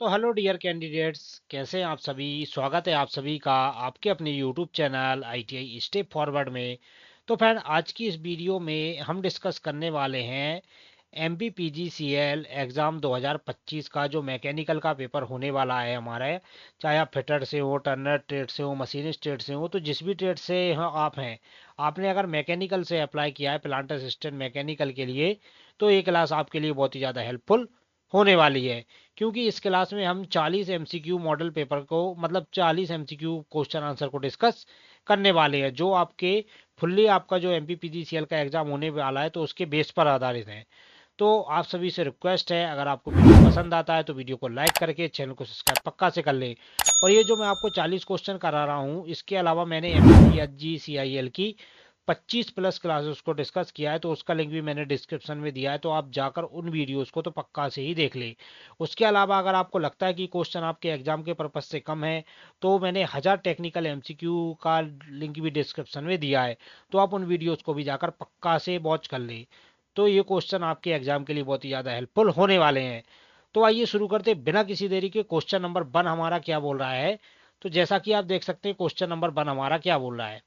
तो hello dear candidates, कैसे हैं आप सभी। स्वागत है आप सभी का आपके अपने YouTube channel ITI step forward में। तो फ्रेंड, आज की इस वीडियो में हम डिस्कस करने वाले हैं एमपीपीजीसीएल एग्ज़ाम 2025 का जो मैकेनिकल का पेपर होने वाला है हमारा। चाहे आप फिटर से हो, टर्नर ट्रेड से हो, मशीनिस्ट ट्रेड से हो, तो जिस भी ट्रेड से आप हैं, आपने अगर मैकेनिकल से अप्लाई किया है प्लांट असिस्टेंट मैकेनिकल के लिए, तो ये क्लास आपके लिए बहुत ही ज़्यादा हेल्पफुल होने वाली है। क्योंकि इस क्लास में हम 40 एमसीक्यू मॉडल पेपर को, मतलब 40 एमसीक्यू क्वेश्चन आंसर को डिस्कस करने वाले हैं, जो आपके फुल्ली आपका जो एमपीपीजीसीएल का एग्जाम होने वाला है तो उसके बेस पर आधारित हैं। तो आप सभी से रिक्वेस्ट है, अगर आपको वीडियो पसंद आता है तो वीडियो को लाइक करके चैनल को सब्सक्राइब पक्का से कर ले। और ये जो मैं आपको 40 क्वेश्चन करा रहा हूँ, इसके अलावा मैंने एमपीपीजीसीआईएल की 25 प्लस क्लासेस को डिस्कस किया है, तो उसका लिंक भी मैंने डिस्क्रिप्शन में दिया है, तो आप जाकर उन वीडियोस को तो पक्का से ही देख ले। उसके अलावा अगर आपको लगता है कि क्वेश्चन आपके एग्जाम के पर्पज से कम है, तो मैंने 1000 टेक्निकल एमसीक्यू का लिंक भी डिस्क्रिप्शन में दिया है, तो आप उन वीडियोस को भी जाकर पक्का से वॉच कर ले। तो ये क्वेश्चन आपके एग्जाम के लिए बहुत ही ज़्यादा हेल्पफुल होने वाले हैं। तो आइए शुरू करते बिना किसी देरी के। क्वेश्चन नंबर 1 हमारा क्या बोल रहा है, तो जैसा कि आप देख सकते हैं क्वेश्चन नंबर 1 हमारा क्या बोल रहा है।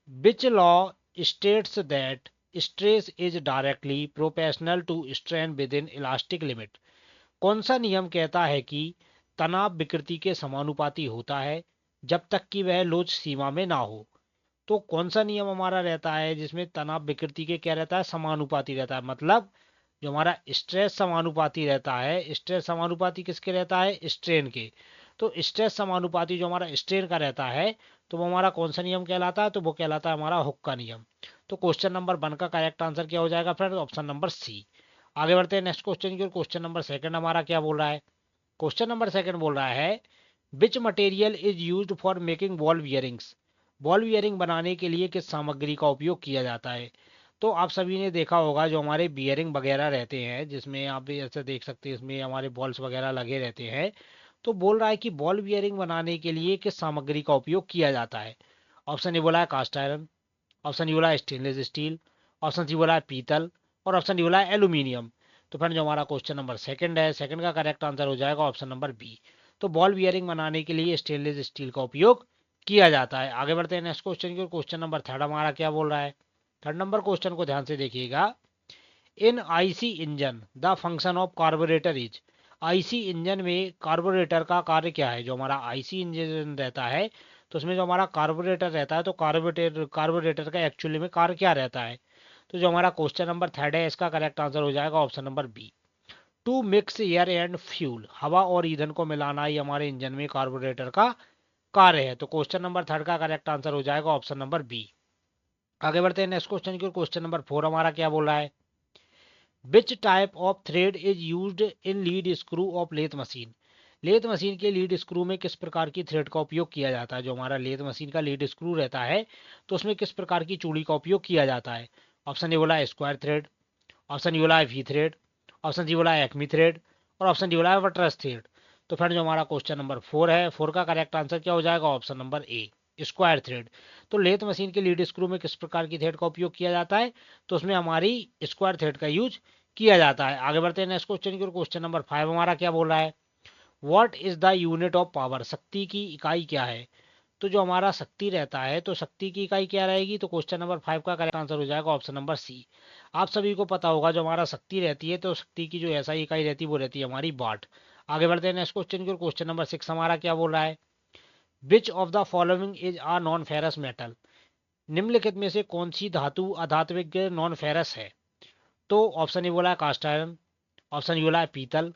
Which law states that stress is directly proportional to strain within elastic limit? कौन सा नियम कहता है कि तनाव विकृति के समानुपाती होता है जब तक कि वह लोच सीमा में ना हो। तो कौन सा नियम हमारा रहता है जिसमें तनाव विकृति के क्या रहता है, समानुपाती रहता है। मतलब जो हमारा स्ट्रेस समानुपाती रहता है, स्ट्रेस समानुपाती किसके रहता है, स्ट्रेन के। तो स्ट्रेस समानुपाती जो हमारा स्ट्रेन का रहता है, तो वो हमारा कौन सा नियम कहलाता है, तो वो कहलाता है हमारा हुक का नियम। तो क्वेश्चन नंबर 1 का करेक्ट आंसर क्या हो जाएगा फ्रेंड, ऑप्शन नंबर सी। आगे बढ़ते हैं नेक्स्ट क्वेश्चन की ओर। क्वेश्चन नंबर 2 हमारा क्या बोल रहा है। क्वेश्चन नंबर 2 बोल रहा है, which material is used for making ball bearings. Ball bearing बनाने के लिए किस सामग्री का उपयोग किया जाता है। तो आप सभी ने देखा होगा, जो हमारे बियरिंग वगैरह रहते हैं, जिसमें आप भी ऐसे देख सकते हैं, इसमें हमारे बॉल्स वगैरह लगे रहते हैं। तो बोल रहा है कि बॉल बियरिंग बनाने के लिए किस सामग्री का उपयोग किया जाता है। ऑप्शन ए बोला है कास्ट आयरन, ऑप्शन डी बोला है स्टेनलेस स्टील, ऑप्शन सी बोला है पीतल, और ऑप्शन डी बोला है एल्यूमिनियम। तो फ्रेंड, जो हमारा क्वेश्चन नंबर 2 है, सेकंड का करेक्ट आंसर हो जाएगा ऑप्शन नंबर बी। तो बॉल बियरिंग बनाने के लिए स्टेनलेस स्टील का उपयोग किया जाता है। आगे बढ़ते हैं नेक्स्ट क्वेश्चन की ओर। क्वेश्चन नंबर 3 हमारा क्या बोल रहा है। थर्ड नंबर क्वेश्चन को ध्यान से देखिएगा। In IC engine the function of carburettor is. IC engine में कार्बोरेटर का कार्य क्या है। जो हमारा आईसी इंजन रहता है, तो उसमें जो हमारा कार्बोरेटर रहता है, तो कार्बोरेटर का एक्चुअली में कार्य क्या रहता है। तो जो हमारा क्वेश्चन नंबर 3 है, इसका करेक्ट आंसर हो जाएगा option number B. To mix air and fuel, हवा और ईंधन को मिलाना ही हमारे इंजन में कार्बोरेटर का कार्य है। तो क्वेश्चन नंबर 3 का करेक्ट आंसर हो जाएगा ऑप्शन नंबर बी। आगे बढ़ते हैं नेक्स्ट क्वेश्चन की ओर। क्वेश्चन नंबर 4 हमारा क्या बोल रहा है। Which type of thread is used in lead screw of lathe machine. Lathe machine के लीड स्क्रू में किस प्रकार की थ्रेड का उपयोग किया जाता है। जो हमारा लेथ मशीन का लीड स्क्रू रहता है, तो उसमें किस प्रकार की चूड़ी का उपयोग किया जाता है। ऑप्शन ए बोला है स्क्वायर थ्रेड, ऑप्शन ई बोला है वी थ्रेड, ऑप्शन सी बोला है एक्मी थ्रेड, और ऑप्शन डी बोला है बटरस थ्रेड। तो फ्रेंड, जो हमारा क्वेश्चन नंबर 4 है, 4 का करेक्ट आंसर क्या हो जाएगा, option number A, square thread. तो लेथ मशीन के लीड स्क्रू में किस प्रकार की थ्रेड का उपयोग किया जाता है, तो उसमें हमारी स्क्वायर थ्रेड का यूज किया जाता है। आगे बढ़ते हैं नेक्स्ट क्वेश्चन की ओर। क्वेश्चन नंबर 5 हमारा क्या बोल रहा है। What is the unit of power, शक्ति की इकाई क्या है। तो जो हमारा शक्ति रहता है, तो शक्ति की इकाई क्या रहेगी, तो क्वेश्चन नंबर 5 का करेक्ट आंसर हो जाएगा ऑप्शन नंबर सी। आप सभी को पता होगा, जो हमारा शक्ति रहती है, तो शक्ति की जो ऐसा इकाई रहती है, वो रहती है हमारी वाट। आगे बढ़ते हैं नेक्स्ट क्वेश्चन की ओर। क्वेश्चन नंबर 6 हमारा क्या बोल रहा है। Which of the following is a non ferrous metal. निम्नलिखित में से कौन सी धातु अधात्विक नॉन फेरस है। तो ऑप्शन ए बोला है कास्ट आयरन, ऑप्शन ई बोला है पीतल,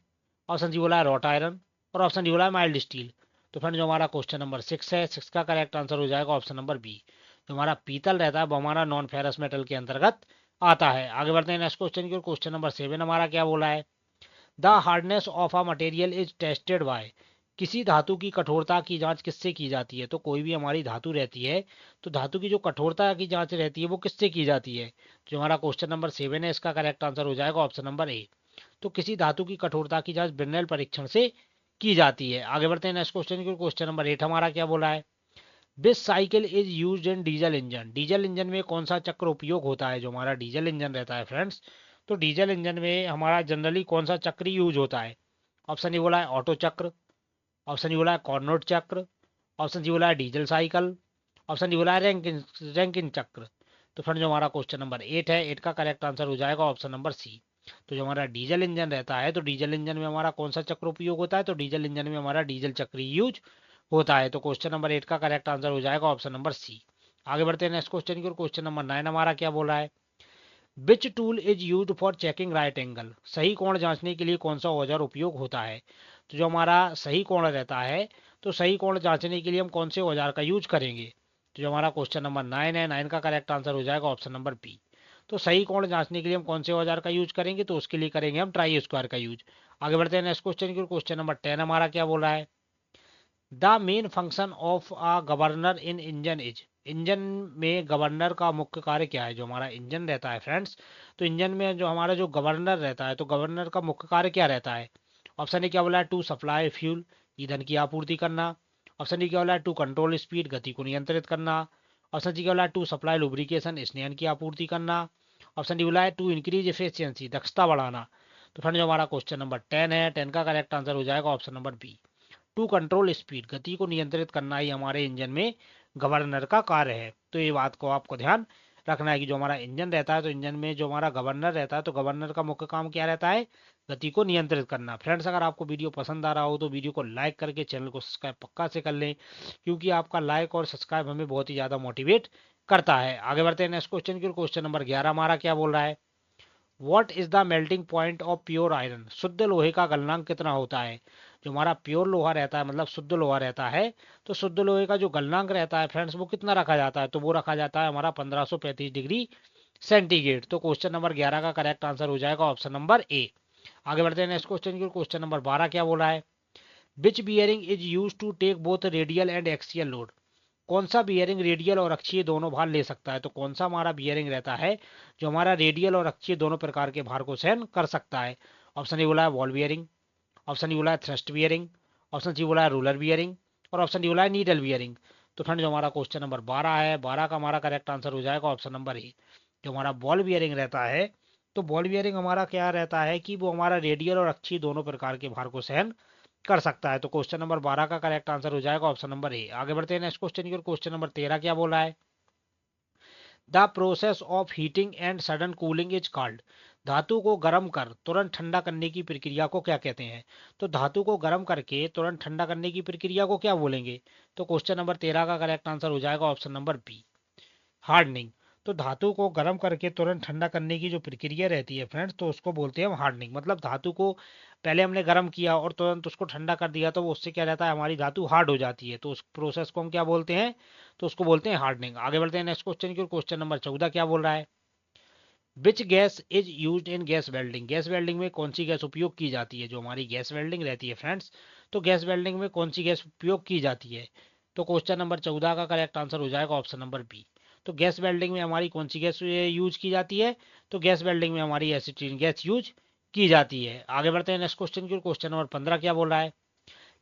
ऑप्शन सी बोला है रॉट आयरन, और ऑप्शन डी बोला है माइल्ड स्टील। तो फ्रेंड, जो हमारा क्वेश्चन नंबर 6 है, 6 का करेक्ट आंसर हो जाएगा ऑप्शन नंबर बी। जो हमारा पीतल रहता है, वो हमारा नॉन फेरस मेटल के अंतर्गत आता है। आगे बढ़ते हैं नेक्स्ट क्वेश्चन की ओर। क्वेश्चन नंबर 7 हमारा क्या बोला है। The hardness of a material is tested by. किसी धातु की कठोरता की जांच किससे की जाती है। तो कोई भी हमारी धातु रहती है, तो धातु की जो कठोरता की जांच रहती है, वो किससे की जाती है। जो हमारा क्वेश्चन नंबर 7 है, इसका करेक्ट आंसर हो जाएगा ऑप्शन नंबर ए। तो किसी धातु की कठोरता की जांच ब्रिनेल परीक्षण से की जाती है। आगे बढ़ते हैं नेक्स्ट क्वेश्चन की। क्वेश्चन नंबर 8 हमारा क्या बोला है। This cycle is used in diesel engine. Diesel engine में कौन सा चक्र उपयोग होता है। जो हमारा डीजल इंजन रहता है फ्रेंड्स, तो डीजल इंजन में हमारा जनरली कौन सा चक्र यूज होता है। ऑप्शन डी बोला है ऑटो चक्र, ऑप्शन डी बोला है कॉर्नोट चक्र, ऑप्शन डी बोला है डीजल साइकिल, ऑप्शन डी बोला है रैंकिन रैंकिन चक्र। तो फ्रेंड जो हमारा क्वेश्चन नंबर 8 है, 8 का करेक्ट आंसर हो जाएगा ऑप्शन नंबर सी। तो जो हमारा डीजल इंजन रहता है, तो डीजल इंजन में हमारा कौन सा चक्र उपयोग होता है, तो डीजल इंजन में हमारा डीजल चक्र यूज होता है। तो क्वेश्चन नंबर 8 का करेक्ट आंसर हो जाएगा ऑप्शन नंबर सी। आगे बढ़ते हैं नेक्स्ट क्वेश्चन की ओर। क्वेश्चन नंबर 9 हमारा क्या बोल रहा है, which tool is use for checking right angle, सही कोण जांचने के लिए कौन सा औजार उपयोग होता है। तो जो हमारा सही कोण रहता है, तो सही कोण जांचने के लिए हम कौन से औजार का यूज करेंगे। तो जो हमारा क्वेश्चन नंबर 9 है, 9 का करेक्ट आंसर हो जाएगा ऑप्शन नंबर बी। तो सही कोण जांचने के लिए हम कौन से औजार का यूज करेंगे, तो उसके लिए करेंगे हम ट्राई स्क्वायर का यूज। आगे बढ़ते हैं नेक्स्ट क्वेश्चन की ओर। क्वेश्चन नंबर 10 हमारा क्या बोल रहा है, the main function of a governor in engine is, engine में गवर्नर का मुख्य कार्य क्या है। जो हमारा इंजन रहता है फ्रेंड्स, तो इंजन में जो हमारा जो गवर्नर रहता है, तो गवर्नर का मुख्य कार्य क्या रहता है। ऑप्शन ए क्या बोला है, टू सप्लाई फ्यूल, ईंधन की आपूर्ति करना। ऑप्शन डी क्या बोला है, टू कंट्रोल स्पीड, गति को नियंत्रित करना। ऑप्शन सी क्या बोला है, टू सप्लाई लुब्रिकेशन, स्नेहन की आपूर्ति करना। ऑप्शन डी बोला है, टू इंक्रीज एफिशिएंसी, दक्षता बढ़ाना। तो फ्रेंड जो हमारा क्वेश्चन नंबर 10 है, 10 का करेक्ट आंसर हो जाएगा option number B, to control speed, गति को नियंत्रित करना ही हमारे इंजन में गवर्नर का कार्य है। तो ये बात को आपको ध्यान रखना है कि जो हमारा इंजन रहता है, तो इंजन में जो हमारा गवर्नर रहता है, तो गवर्नर का मुख्य काम क्या रहता है, गति को नियंत्रित करना। फ्रेंड्स अगर आपको वीडियो पसंद आ रहा हो, तो वीडियो को लाइक करके चैनल को सब्सक्राइब पक्का से कर लें, क्योंकि आपका लाइक और सब्सक्राइब हमें बहुत ही ज़्यादा मोटिवेट करता है। आगे बढ़ते हैं नेक्स्ट क्वेश्चन की। क्वेश्चन नंबर 11 हमारा क्या बोल रहा है, what is the melting point of pure iron, शुद्ध लोहे का गलनांक कितना होता है। जो हमारा प्योर लोहा रहता है, मतलब शुद्ध लोहा रहता है, तो शुद्ध लोहे का जो गलनांक रहता है फ्रेंड्स, वो कितना रखा जाता है, तो वो रखा जाता है हमारा 1535 डिग्री सेंटीग्रेड। तो क्वेश्चन नंबर 11 का करेक्ट आंसर हो जाएगा ऑप्शन नंबर ए। आगे बढ़ते हैं नेक्स्ट क्वेश्चन की। क्वेश्चन नंबर 12 क्या बोला है, which bearing is use to take both radial and axial load, कौन सा बियरिंग रेडियल और अक्षीय दोनों भार ले सकता है। तो कौन सा हमारा बियरिंग रहता है जो हमारा रेडियल और अक्षीय दोनों प्रकार के भार को सहन कर सकता है। ऑप्शन ए बोला है बॉल बियरिंग, ऑप्शन डी बोला है थ्रस्ट बियरिंग, ऑप्शन सी बोला है रूलर बियरिंग, और ऑप्शन डी बोला है नीडल बियरिंग। तो फ्रेंड जो हमारा क्वेश्चन नंबर 12 है, 12 का हमारा करेक्ट आंसर हो जाएगा ऑप्शन नंबर ए। जो हमारा बॉल बियरिंग रहता है, तो बॉल बियरिंग हमारा क्या रहता है कि वो हमारा रेडियल और अक्षीय दोनों प्रकार के भार को सहन कर सकता है। तो क्वेश्चन नंबर 12 का करेक्ट आंसर हो जाएगा ऑप्शन नंबर ए। आगे बढ़ते हैं नेक्स्ट क्वेश्चन की ओर। क्वेश्चन नंबर 13 क्या बोला है, the process of heating and sudden cooling is called, धातु को गर्म कर तुरंत ठंडा करने की प्रक्रिया को क्या कहते हैं। तो धातु को गर्म करके तुरंत ठंडा करने की प्रक्रिया को क्या बोलेंगे। तो क्वेश्चन नंबर 13 का करेक्ट आंसर हो जाएगा ऑप्शन नंबर बी, हार्डनिंग। तो धातु को गर्म करके तुरंत ठंडा करने की जो प्रक्रिया रहती है फ्रेंड्स, तो उसको बोलते हैं हम हार्डनिंग। मतलब धातु को पहले हमने गर्म किया और तुरंत उसको ठंडा कर दिया, तो वो उससे क्या रहता है, हमारी धातु हार्ड हो जाती है। तो उस प्रोसेस को हम क्या बोलते हैं, तो उसको बोलते हैं हार्डनिंग। आगे बढ़ते हैं नेक्स्ट क्वेश्चन की। क्वेश्चन नंबर 14 क्या बोल रहा है, which gas is use in gas welding, gas welding में कौन सी गैस उपयोग की जाती है। जो हमारी गैस वेल्डिंग रहती है फ्रेंड्स, तो गैस वेल्डिंग में कौन सी गैस उपयोग की जाती है। तो क्वेश्चन नंबर 14 का करेक्ट आंसर हो जाएगा ऑप्शन नंबर बी। तो गैस वेल्डिंग में हमारी कौन सी गैस यूज की जाती है, तो गैस वेल्डिंग में हमारी एसिटिलीन गैस यूज की जाती है। आगे बढ़ते हैं नेक्स्ट क्वेश्चन की। क्वेश्चन नंबर 15 क्या बोल रहा है,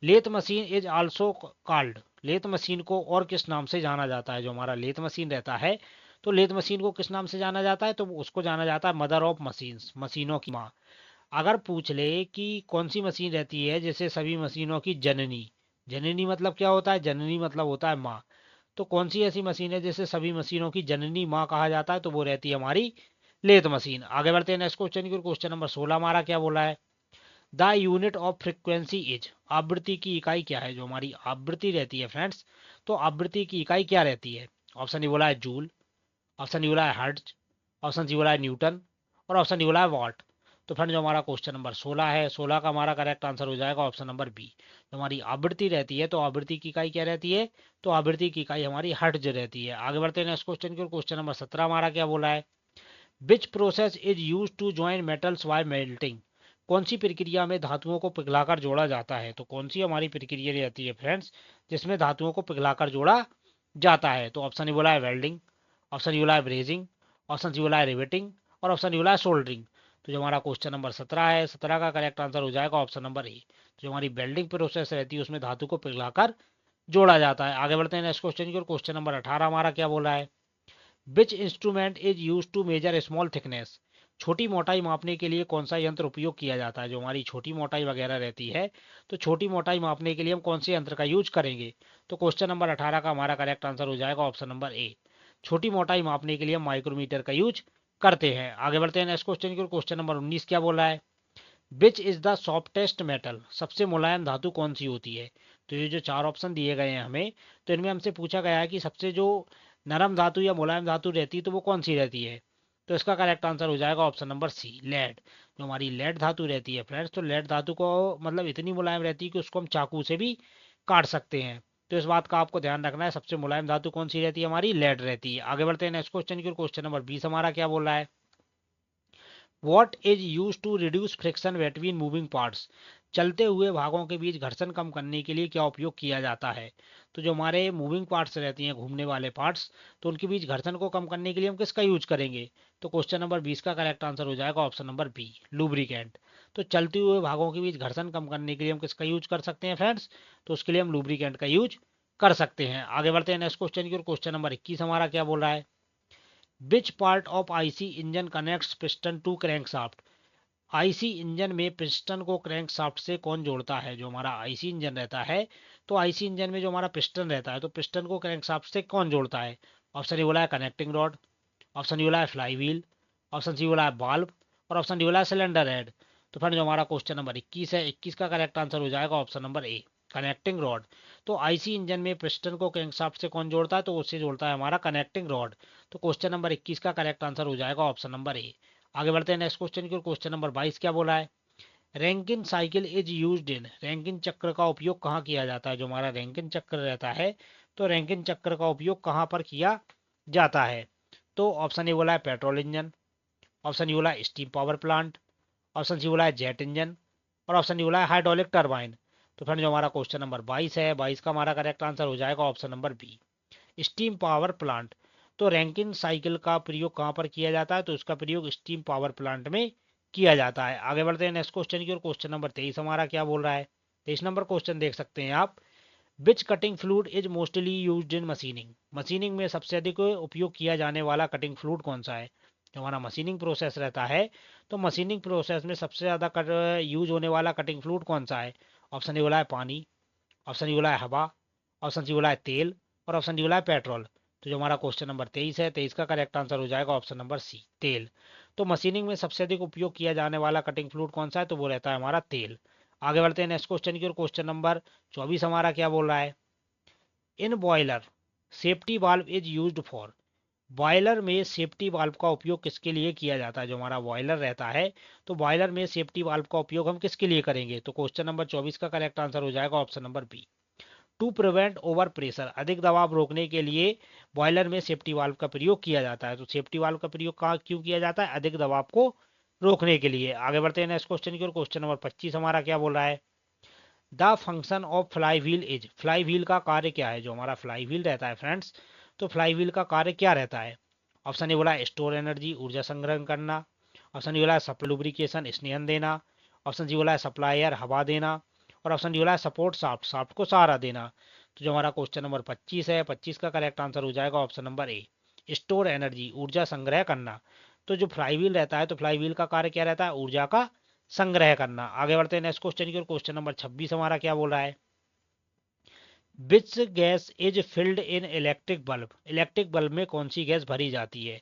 lathe machine is also called, lathe machine को और किस नाम से जाना जाता है। जो हमारा लेथ मशीन रहता है, तो लेथ मशीन को किस नाम से जाना जाता है, तो उसको जाना जाता है मदर ऑफ मशीन्स, मशीनों की माँ। अगर पूछ ले कि कौन सी मशीन रहती है जैसे सभी मशीनों की जननी, जननी मतलब क्या होता है, जननी मतलब होता है माँ। तो कौन सी ऐसी मशीन है जिसे सभी मशीनों की जननी माँ कहा जाता है, तो वो रहती है हमारी लेथ मशीन। आगे बढ़ते हैं नेक्स्ट क्वेश्चन की। क्वेश्चन नंबर 16 हमारा क्या बोला है, the unit of frequency is, आवृत्ति की इकाई क्या है। जो हमारी आवृत्ति रहती है फ्रेंड्स, तो आवृत्ति की इकाई क्या रहती है। ऑप्शन ए बोला है जूल, ऑप्शन ए बोला है हर्ट्ज, ऑप्शन सी बोला है न्यूटन, और ऑप्शन डी बोला है वॉट। तो फ्रेंड जो हमारा क्वेश्चन नंबर 16 है, 16 का हमारा करेक्ट आंसर हो जाएगा ऑप्शन नंबर बी। जो हमारी आवृत्ति रहती है, तो आवृत्ति की इकाई क्या रहती है, तो आवृत्ति की इकाई हमारी हर्ट्ज रहती है। आगे बढ़ते हैं नेक्स्ट क्वेश्चन की। क्वेश्चन नंबर 17 हमारा क्या बोला है, which process is use to join metals by melting, कौन सी प्रक्रिया में धातुओं को पिघलाकर जोड़ा जाता है। तो कौन सी हमारी प्रक्रिया रहती है फ्रेंड्स जिसमें धातुओं को पिघलाकर जोड़ा जाता है। तो ऑप्शन ए बोला है वेल्डिंग, ऑप्शन ए बोला है ब्रेजिंग, ऑप्शन सी बोला है रिवेटिंग, और ऑप्शन ए बोला है सोल्डरिंग। तो जो हमारा क्वेश्चन नंबर 17 है, 17 का करेक्ट आंसर हो जाएगा ऑप्शन नंबर ए। जो हमारी वेल्डिंग प्रोसेस रहती है उसमें धातु को पिघलाकर जोड़ा जाता है। आगे बढ़ते हैं नेक्स्ट क्वेश्चन की। क्वेश्चन नंबर 18 हमारा क्या बोला है, which instrument is use to measure small thickness, छोटी मोटाई मापने के लिए कौन सा यंत्र उपयोग किया जाता है? जो हमारी छोटी मोटाई वगैरह रहती है, तो छोटी मोटाई मापने के लिए हम कौन से यंत्र का यूज करेंगे? तो क्वेश्चन नंबर 18 का हमारा करेक्ट आंसर हो जाएगा ऑप्शन नंबर ए। छोटी मोटाई मापने के लिए हम माइक्रोमीटर का यूज करते हैं। आगे बढ़ते हैं नेक्स्ट क्वेश्चन की। क्वेश्चन नंबर 19 क्या बोल रहा है? Which is the softest metal? सबसे मुलायम धातु कौन सी होती है? तो ये जो चार ऑप्शन दिए गए हैं हमें, तो इनमें हमसे पूछा गया है कि सबसे जो नरम धातु या मुलायम धातु रहती है तो वो कौन सी रहती है? तो इसका करेक्ट आंसर हो जाएगा ऑप्शन नंबर सी, लेड। जो हमारी लेड धातु रहती है फ्रेंड्स, तो लेड धातु को मतलब इतनी मुलायम रहती है कि उसको हम चाकू से भी काट सकते हैं। तो इस बात का आपको ध्यान रखना है, सबसे मुलायम धातु कौन सी रहती है? हमारी लेड रहती है। आगे बढ़ते हैं नेक्स्ट क्वेश्चन की। क्वेश्चन नंबर 20 हमारा क्या बोल रहा है? What is use to reduce friction between moving parts? चलते हुए भागों के बीच घर्षण कम करने के लिए क्या उपयोग किया जाता है? तो जो हमारे मूविंग पार्ट्स रहती हैं, घूमने वाले पार्ट्स, तो उनके बीच घर्षण को कम करने के लिए हम किसका यूज करेंगे? तो क्वेश्चन नंबर 20 का करेक्ट आंसर हो जाएगा ऑप्शन नंबर बी, लुब्रिकेंट। तो चलते हुए भागों के बीच घर्षण कम करने के लिए हम किसका यूज कर सकते हैं फ्रेंड्स? तो उसके लिए हम लुब्रिकेंट का यूज कर सकते हैं। आगे बढ़ते हैं नेक्स्ट क्वेश्चन की। और क्वेश्चन नंबर 21 हमारा क्या बोल रहा है? Which part of IC engine connects piston to crankshaft? IC engine में पिस्टन को क्रैंकशाफ्ट से कौन जोड़ता है? जो हमारा आईसी इंजन रहता है, तो आईसी इंजन में जो हमारा पिस्टन रहता है, तो पिस्टन को क्रैंकशाफ्ट से कौन जोड़ता है? ऑप्शन ए बोला है कनेक्टिंग रॉड, ऑप्शन डी बोला है फ्लाई व्हील, ऑप्शन सी बोला है बाल्ब, और ऑप्शन डी बोला है सिलेंडर हेड। तो फ्रेंड जो हमारा क्वेश्चन नंबर 21 है, 21 का करेक्ट आंसर हो जाएगा option number A, connecting rod. तो आईसी इंजन में पिस्टन को क्रैंकशाफ्ट से कौन जोड़ता है? तो उससे जोड़ता है हमारा कनेक्टिंग रॉड। तो क्वेश्चन नंबर 21 का करेक्ट आंसर हो जाएगा ऑप्शन नंबर ए। आगे बढ़ते हैं नेक्स्ट क्वेश्चन की। क्वेश्चन नंबर 22 क्या बोला है? Rankine cycle is used in? Rankine चक्र का उपयोग कहाँ किया जाता है? जो हमारा रैंकिन चक्र रहता है, तो रैंकिन चक्र का उपयोग कहाँ पर किया जाता है? तो ऑप्शन ए बोला है पेट्रोल इंजन, ऑप्शन डी बोला है steam power plant, option C बोला है जेट इंजन, और ऑप्शन डी बोला है हाइड्रोलिक टर्बाइन। तो फ्रेंड जो हमारा क्वेश्चन नंबर 22 है, 22 का हमारा करेक्ट आंसर हो जाएगा option number B, steam power plant. तो रैंकिन साइकिल का प्रयोग कहाँ पर किया जाता है? तो उसका प्रयोग स्टीम पावर प्लांट में किया जाता है। आगे बढ़ते हैं नेक्स्ट क्वेश्चन की। और क्वेश्चन नंबर 23 हमारा क्या बोल रहा है? 23 नंबर क्वेश्चन देख सकते हैं आप। Which cutting fluid is mostly used in machining? Machining में सबसे अधिक उपयोग किया जाने वाला कटिंग फ्लूइड कौन सा है? जो हमारा मशीनिंग प्रोसेस रहता है, तो मशीनिंग प्रोसेस में सबसे ज़्यादा यूज होने वाला कटिंग फ्लूइड कौन सा है? ऑप्शन ए बोला है पानी, ऑप्शन डी बोला है हवा, ऑप्शन सी बोला है तेल, और ऑप्शन डी बोला है पेट्रोल। तो जो हमारा क्वेश्चन नंबर 23 है, 23 का करेक्ट आंसर हो जाएगा ऑप्शन नंबर सी, तेल। तो मशीनिंग में सबसे अधिक उपयोग किया जाने वाला कटिंग फ्लूइड कौन सा है? तो वो रहता है हमारा तेल। आगे बढ़ते हैं नेक्स्ट क्वेश्चन की। और क्वेश्चन नंबर 24 हमारा क्या बोल रहा है? In boiler safety valve is used for? Boiler में सेफ्टी वाल्व का उपयोग किसके लिए किया जाता है? जो हमारा बॉयलर रहता है, तो बॉयलर में सेफ्टी वाल्व का उपयोग हम किसके लिए करेंगे? तो क्वेश्चन नंबर 24 का करेक्ट आंसर हो जाएगा option number B, to prevent over pressure. अधिक दबाव रोकने के लिए बॉयलर में सेफ्टी वाल्व का प्रयोग किया जाता है। तो सेफ्टी वाल्व का प्रयोग कहाँ क्यों किया जाता है? अधिक दबाव को रोकने के लिए। आगे बढ़ते हैं नेक्स्ट क्वेश्चन की। और क्वेश्चन नंबर 25 हमारा क्या बोल रहा है? The function of fly wheel is? Fly wheel का कार्य क्या है? जो हमारा फ्लाई व्हील रहता है फ्रेंड्स, तो फ्लाई व्हील का कार्य क्या रहता है? ऑप्शन ए बोला है स्टोर एनर्जी, ऊर्जा संग्रहण करना, ऑप्शन डी बोला है सप्लाई लुब्रिकेशन, स्नेहन देना, ऑप्शन सी बोला है सप्लाई एयर, हवा देना, और ऑप्शन डी बोला है सपोर्ट शाफ्ट, शाफ्ट को सहारा देना। तो जो हमारा क्वेश्चन नंबर 25 है, 25 का करेक्ट आंसर हो जाएगा option number A, store energy, ऊर्जा संग्रह करना। तो जो फ्लाई व्हील रहता है, तो फ्लाई व्हील का कार्य क्या रहता है? ऊर्जा का संग्रह करना। आगे बढ़ते हैं नेक्स्ट क्वेश्चन की। और क्वेश्चन नंबर 26 हमारा क्या बोल रहा है? Which gas is filled in electric bulb? Electric bulb में कौन सी गैस भरी जाती है?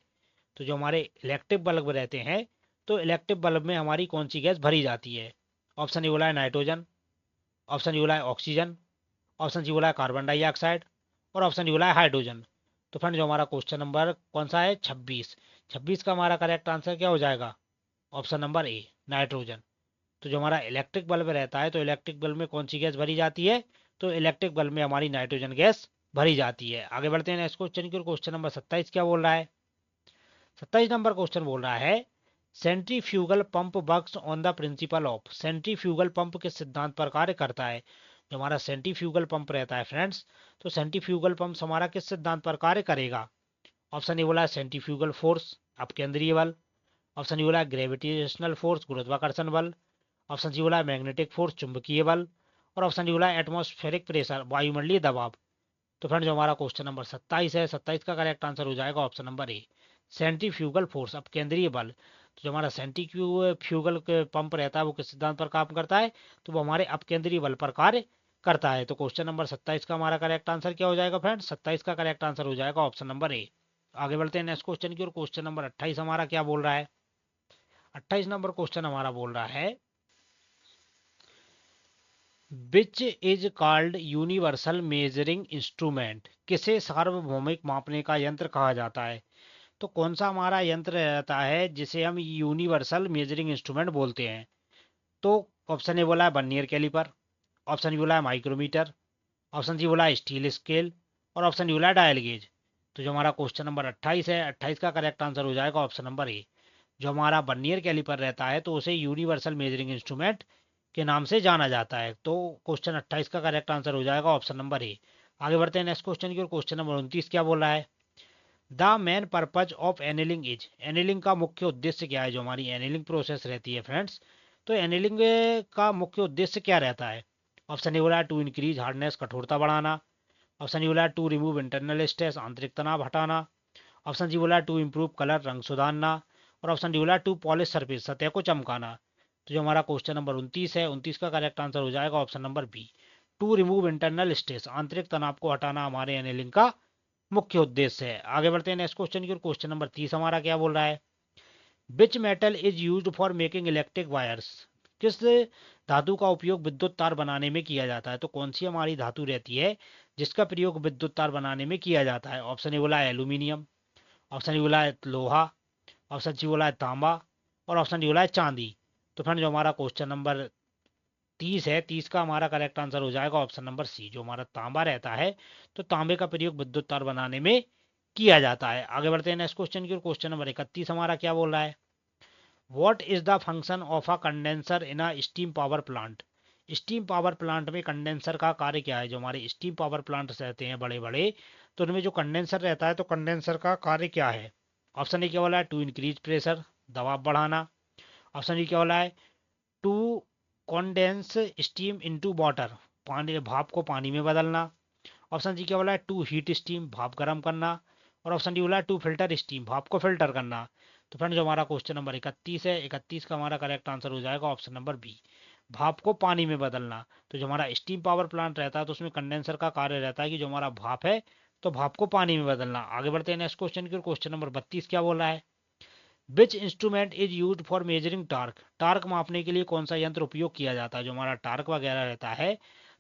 तो जो हमारे इलेक्ट्रिक बल्ब रहते हैं, तो इलेक्ट्रिक बल्ब में हमारी कौन सी गैस भरी जाती है? ऑप्शन ए बोला है नाइट्रोजन, ऑप्शन डी बोला है ऑक्सीजन, ऑप्शन सी बोला है कार्बन डाइऑक्साइड, और ऑप्शन डी बोला है हाइड्रोजन। तो फ्रेंड जो हमारा क्वेश्चन नंबर कौन सा है? 26। 26 का हमारा करेक्ट आंसर क्या हो जाएगा? Option number A, nitrogen. तो जो हमारा इलेक्ट्रिक बल्ब रहता है, तो इलेक्ट्रिक बल्ब में कौन सी गैस भरी जाती है? तो इलेक्ट्रिक बल्ब में हमारी नाइट्रोजन गैस भरी जाती है। आगे बढ़ते हैं नेक्स्ट क्वेश्चन की। क्वेश्चन नंबर 27 क्या बोल रहा है? 27 नंबर क्वेश्चन बोल रहा है centrifugal pump works on the principle of? Centrifugal pump किस सिद्धांत पर कार्य करता है? जो हमारा सेंट्रीफ्यूगल पंप रहता है फ्रेंड्स, तो सेंट्रीफ्यूगल पंप हमारा किस सिद्धांत पर कार्य करेगा? ऑप्शन ए बोला है सेंट्रीफ्यूगल फोर्स, अपकेंद्रीय बल, ऑप्शन ए बोला है ग्रेविटेशनल फोर्स, गुरुत्वाकर्षण बल, ऑप्शन सी बोला है मैग्नेटिक फोर्स, चुंबकीय बल, और ऑप्शन डी बोला है एटमॉस्फेरिक प्रेशर, वायुमंडलीय दबाव। तो फ्रेंड जो हमारा क्वेश्चन नंबर 27 है, 27 का करेक्ट आंसर हो जाएगा option number A, centrifugal force, अब केंद्रीय बल। तो जो हमारा सेंट्रीफ्यूगल पंप रहता है वो किस सिद्धांत पर काम करता है, तो वो हमारे अपकेंद्रीय बल पर कार्य करता है। तो क्वेश्चन नंबर 27 का हमारा करेक्ट आंसर क्या हो जाएगा फ्रेंड्स? 27 का करेक्ट आंसर हो जाएगा ऑप्शन नंबर ए। आगे बढ़ते हैं नेक्स्ट क्वेश्चन की ओर। क्वेश्चन नंबर 28 हमारा क्या बोल रहा है? 28 नंबर क्वेश्चन हमारा बोल रहा है, which is called universal measuring instrument? किसे सार्वभौमिक मापने का यंत्र कहा जाता है? तो कौन सा हमारा यंत्र रहता है जिसे हम यूनिवर्सल मेजरिंग इंस्ट्रूमेंट बोलते हैं? तो ऑप्शन ए बोला है वर्नियर कैलिपर, ऑप्शन बी बोला है माइक्रोमीटर, ऑप्शन सी बोला है स्टील स्केल, और ऑप्शन डी बोला है डायल गेज। तो जो हमारा क्वेश्चन नंबर 28 है, 28 का करेक्ट आंसर हो जाएगा ऑप्शन नंबर ए। जो हमारा वर्नियर कैलिपर रहता है तो उसे यूनिवर्सल मेजरिंग इंस्ट्रूमेंट के नाम से जाना जाता है। तो क्वेश्चन 28 का करेक्ट आंसर हो जाएगा ऑप्शन नंबर ए। आगे बढ़ते हैं नेक्स्ट क्वेश्चन की ओर। क्वेश्चन नंबर 29 क्या बोल रहा है? The main purpose of annealing is? Annealing का मुख्य उद्देश्य क्या है? जो हमारी एनिलिंग प्रोसेस रहती है फ्रेंड्स, तो एनिलिंग का मुख्य उद्देश्य क्या रहता है? ऑप्शन ए बोला है टू इंक्रीज हार्डनेस, कठोरता बढ़ाना, ऑप्शन ई बोला है टू रिमूव इंटरनल स्ट्रेस, आंतरिक तनाव हटाना, ऑप्शन जी बोला है टू इंप्रूव कलर, रंग सुधारना, और ऑप्शन डी बोला है टू पॉलिश सरफेस, सतह को चमकाना। तो जो हमारा क्वेश्चन नंबर 29 है, 29 का करेक्ट आंसर हो जाएगा option number B, to remove internal stress, आंतरिक तनाव को हटाना हमारे एनिलिंग का मुख्य उद्देश्य है। आगे बढ़ते हैं नेक्स्ट क्वेश्चन की ओर। क्वेश्चन नंबर 30 हमारा क्या बोल रहा है? Which metal is used for making electric wires? किस धातु का उपयोग विद्युत तार बनाने में किया जाता है? तो कौन सी हमारी धातु रहती है जिसका प्रयोग विद्युत तार बनाने में किया जाता है? ऑप्शन ए बोला है एल्यूमिनियम, ऑप्शन बी बोला है लोहा, ऑप्शन सी बोला है तांबा, और ऑप्शन डी बोला है चांदी। तो फ्रेंड जो हमारा क्वेश्चन नंबर 30 है, 30 का हमारा करेक्ट आंसर हो जाएगा ऑप्शन नंबर सी, जो हमारा तांबा रहता है तो तांबे का प्रयोग विद्युत तार बनाने में किया जाता है। आगे बढ़ते हैं नेक्स्ट क्वेश्चन की ओर। क्वेश्चन नंबर 31 हमारा क्या बोल रहा है? What is the function of a condenser in a steam power plant? Steam power plant में कंडेंसर का कार्य क्या है? जो हमारे स्टीम पावर प्लांट्स रहते हैं बड़े बड़े, तो उनमें जो कंडेंसर रहता है तो कंडेंसर का कार्य क्या है? ऑप्शन ए क्या बोला है टू इंक्रीज प्रेशर, दबाव बढ़ाना, ऑप्शन बी क्या बोला है to condense steam into water, पानी भाप को पानी में बदलना, ऑप्शन जी क्या बोला है टू हीट स्टीम, भाप गर्म करना, और ऑप्शन डी बोला है टू फिल्टर स्टीम, भाप को फिल्टर करना। तो फ्रेंड जो हमारा क्वेश्चन नंबर 31 है, 31 का हमारा करेक्ट आंसर हो जाएगा ऑप्शन नंबर बी, भाप को पानी में बदलना। तो जो हमारा स्टीम पावर प्लांट रहता है तो उसमें कंडेंसर का कार्य रहता है कि जो हमारा भाप है तो भाप को पानी में बदलना। आगे बढ़ते हैं नेक्स्ट क्वेश्चन की। क्वेश्चन नंबर 32 क्या बोल रहा है? Which instrument is use for measuring torque? Torque मापने के लिए कौन सा यंत्र उपयोग किया जाता है? जो हमारा टार्क वगैरह रहता है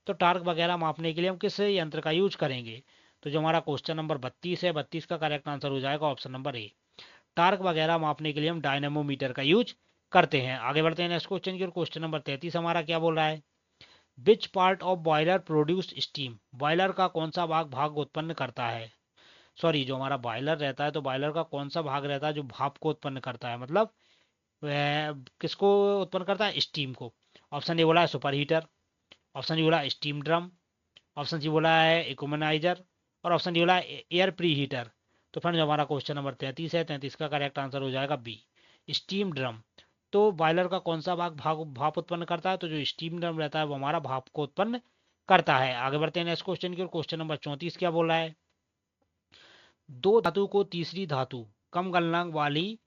तो टार्क वगैरह मापने के लिए हम किस यंत्र का यूज करेंगे? तो जो हमारा क्वेश्चन नंबर 32 है, 32 का करेक्ट आंसर हो जाएगा ऑप्शन नंबर ए, टार्क वगैरह मापने के लिए हम डायनेमोमीटर का यूज करते हैं। आगे बढ़ते हैं नेक्स्ट क्वेश्चन की ओर। क्वेश्चन नंबर 33 हमारा क्या बोल रहा है? Which part of boiler produced steam? Boiler का कौन सा भाग उत्पन्न करता है? सॉरी, जो हमारा बॉयलर रहता है तो बॉयलर का कौन सा भाग रहता है जो भाप को उत्पन्न करता है, मतलब वह किसको उत्पन्न करता है? स्टीम को। ऑप्शन ए बोला है सुपर हीटर, ऑप्शन डी बोला है स्टीम ड्रम, ऑप्शन सी बोला है इकोमनाइजर, और ऑप्शन डी बोला है एयर प्री हीटर। तो फ्रेंड्स हमारा क्वेश्चन नंबर 33 है, 33 का करेक्ट आंसर हो जाएगा बी, स्टीम ड्रम। तो बॉयलर का कौन सा भाग भाप उत्पन्न करता है? तो जो स्टीम ड्रम रहता है वो हमारा भाप को उत्पन्न करता है। आगे बढ़ते हैं नेक्स्ट क्वेश्चन की ओर। क्वेश्चन नंबर 34 क्या बोल रहा है? दो धातु को तीसरी धातु कम गलनांक वाली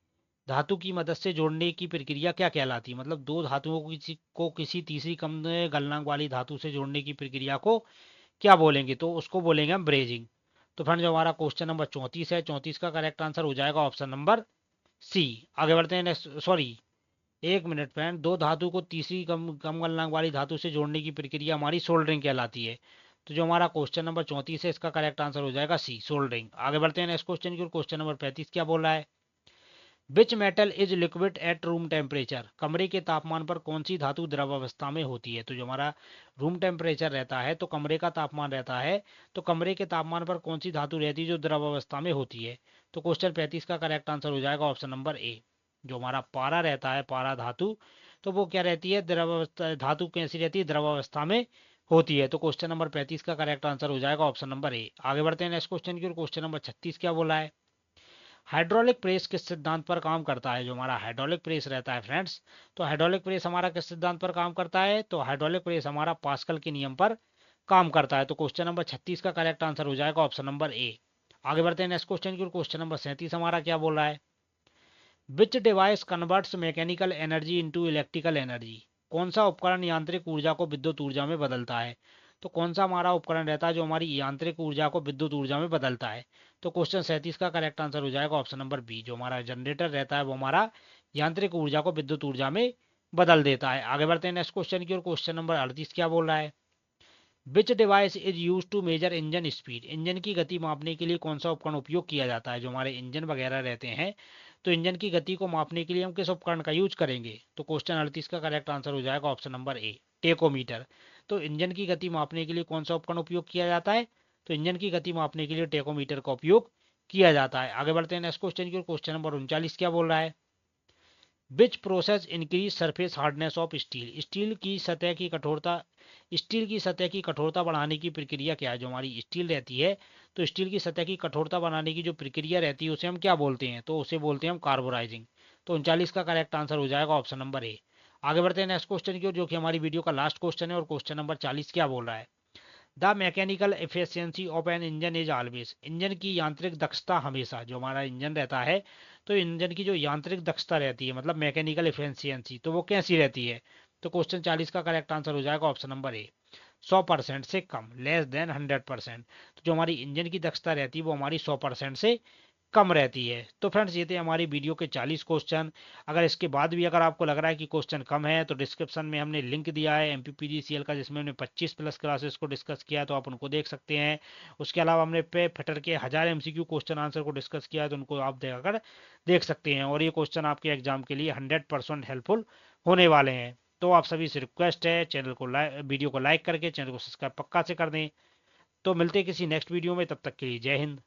धातु की मदद से जोड़ने की प्रक्रिया क्या कहलाती है? मतलब दो धातुओं को किसी तीसरी कम गलनांक वाली धातु से जोड़ने की प्रक्रिया को क्या बोलेंगे? तो उसको बोलेंगे हम ब्रेजिंग। तो फ्रेंड जो हमारा क्वेश्चन नंबर 34 है, 34 का करेक्ट आंसर हो जाएगा ऑप्शन नंबर सी। आगे बढ़ते हैं नेक्स्ट, सॉरी एक मिनट फ्रेंड, दो धातु को तीसरी कम कम गलनांक वाली धातु से जोड़ने की प्रक्रिया हमारी सोल्डरिंग कहलाती है। तो जो हमारा क्वेश्चन नंबर 34 है इसका करेक्ट आंसर हो जाएगा सी, सोल्डरिंग। आगे बढ़ते हैं नेक्स्ट क्वेश्चन की। क्वेश्चन नंबर 35 क्या बोल रहा है? Which metal is liquid at room temperature? कमरे के तापमान पर कौन सी धातु द्रवावस्था में होती है? तो जो हमारा रूम टेम्परेचर रहता है तो कमरे का तापमान रहता है, तो कमरे के तापमान पर कौन सी धातु रहती है जो द्रवावस्था में होती है? तो क्वेश्चन 35 का करेक्ट आंसर हो जाएगा ऑप्शन नंबर ए, जो हमारा पारा रहता है, पारा धातु, तो वो क्या रहती है? द्रवावस्था धातु कैसी रहती है? द्रवावस्था में होती है। तो क्वेश्चन नंबर 35 का करेक्ट आंसर हो जाएगा ऑप्शन नंबर ए। आगे बढ़ते हैं नेक्स्ट क्वेश्चन की ओर। क्वेश्चन नंबर 36 क्या बोला है? हाइड्रोलिक प्रेस किस सिद्धांत पर काम करता है? जो हमारा हाइड्रोलिक प्रेस रहता है फ्रेंड्स, तो हाइड्रोलिक प्रेस हमारा किस सिद्धांत पर काम करता है? तो हाइड्रोलिक प्रेस हमारा पास्कल के नियम पर काम करता है। तो क्वेश्चन नंबर 36 का करेक्ट आंसर हो जाएगा ऑप्शन नंबर ए। आगे बढ़ते हैं नेक्स्ट क्वेश्चन की ओर। क्वेश्चन नंबर 37 हमारा क्या बोल रहा है? Which device converts mechanical energy into electrical energy, कौन सा उपकरण यांत्रिक ऊर्जा को विद्युत ऊर्जा में बदलता है। तो कौन सा हमारा उपकरण रहता है जो हमारी यांत्रिक ऊर्जा को विद्युत ऊर्जा में बदलता है। तो क्वेश्चन 37 का करेक्ट आंसर हो जाएगा ऑप्शन नंबर बी, जो हमारा जनरेटर रहता है वो हमारा यांत्रिक ऊर्जा को विद्युत ऊर्जा में बदल देता है। आगे बढ़ते हैं नेक्स्ट क्वेश्चन की ओर। क्वेश्चन नंबर 38 क्या बोल रहा है, which device is use to measure engine speed, engine की गति मापने के लिए कौन सा उपकरण उपयोग किया जाता है। जो हमारे इंजन वगैरह रहते हैं तो इंजन की गति को मापने के लिए हम किस उपकरण का यूज करेंगे। तो क्वेश्चन 38 का करेक्ट आंसर हो जाएगा ऑप्शन नंबर ए, टेकोमीटर। तो इंजन की गति मापने के लिए कौन सा उपकरण उपयोग किया जाता है। तो इंजन की गति मापने के लिए टेकोमीटर का उपयोग किया जाता है। आगे बढ़ते हैं नेक्स्ट क्वेश्चन की ओर। क्वेश्चन नंबर 39 क्या बोल रहा है, which process increase surface hardness of steel, steel की सतह की कठोरता, स्टील की सतह की कठोरता बढ़ाने की प्रक्रिया क्या है। जो हमारी स्टील रहती है तो स्टील की सतह की कठोरता बनाने की जो प्रक्रिया रहती है उसे हम क्या बोलते हैं। तो उसे बोलते हैं हम कार्बोराइजिंग। तो 39 का करेक्ट आंसर हो जाएगा ऑप्शन नंबर ए। आगे बढ़ते हैं नेक्स्ट क्वेश्चन की ओर, जो कि हमारी वीडियो का लास्ट क्वेश्चन है। और क्वेश्चन नंबर 40 क्या बोल रहा है, the mechanical efficiency of an engine is always, engine की यांत्रिक दक्षता हमेशा, जो हमारा इंजन रहता है तो इंजन की जो यांत्रिक दक्षता रहती है मतलब मैकेनिकल एफिशिएंसी, तो वो कैसी रहती है। तो क्वेश्चन 40 का करेक्ट आंसर हो जाएगा ऑप्शन नंबर ए, 100% से कम, लेस देन 100%। तो जो हमारी इंजन की दक्षता रहती है वो हमारी 100% से कम रहती है। तो फ्रेंड्स ये थे हमारी वीडियो के 40 क्वेश्चन। अगर इसके बाद भी अगर आपको लग रहा है कि क्वेश्चन कम है तो डिस्क्रिप्शन में हमने लिंक दिया है एमपीपीजीसीएल का, जिसमें हमने 25 प्लस क्लासेस को डिस्कस किया है, तो आप उनको देख सकते हैं। उसके अलावा हमने पे फिटर के 1000 एमसीक्यू क्वेश्चन आंसर को डिस्कस किया है, तो उनको आप देखकर देख सकते हैं। और ये क्वेश्चन आपके एग्जाम के लिए 100% हेल्पफुल होने वाले हैं। तो आप सभी से रिक्वेस्ट है चैनल को वीडियो को लाइक करके चैनल को सब्सक्राइब पक्का से कर दें। तो मिलते हैं किसी नेक्स्ट वीडियो में, तब तक के लिए जय हिंद।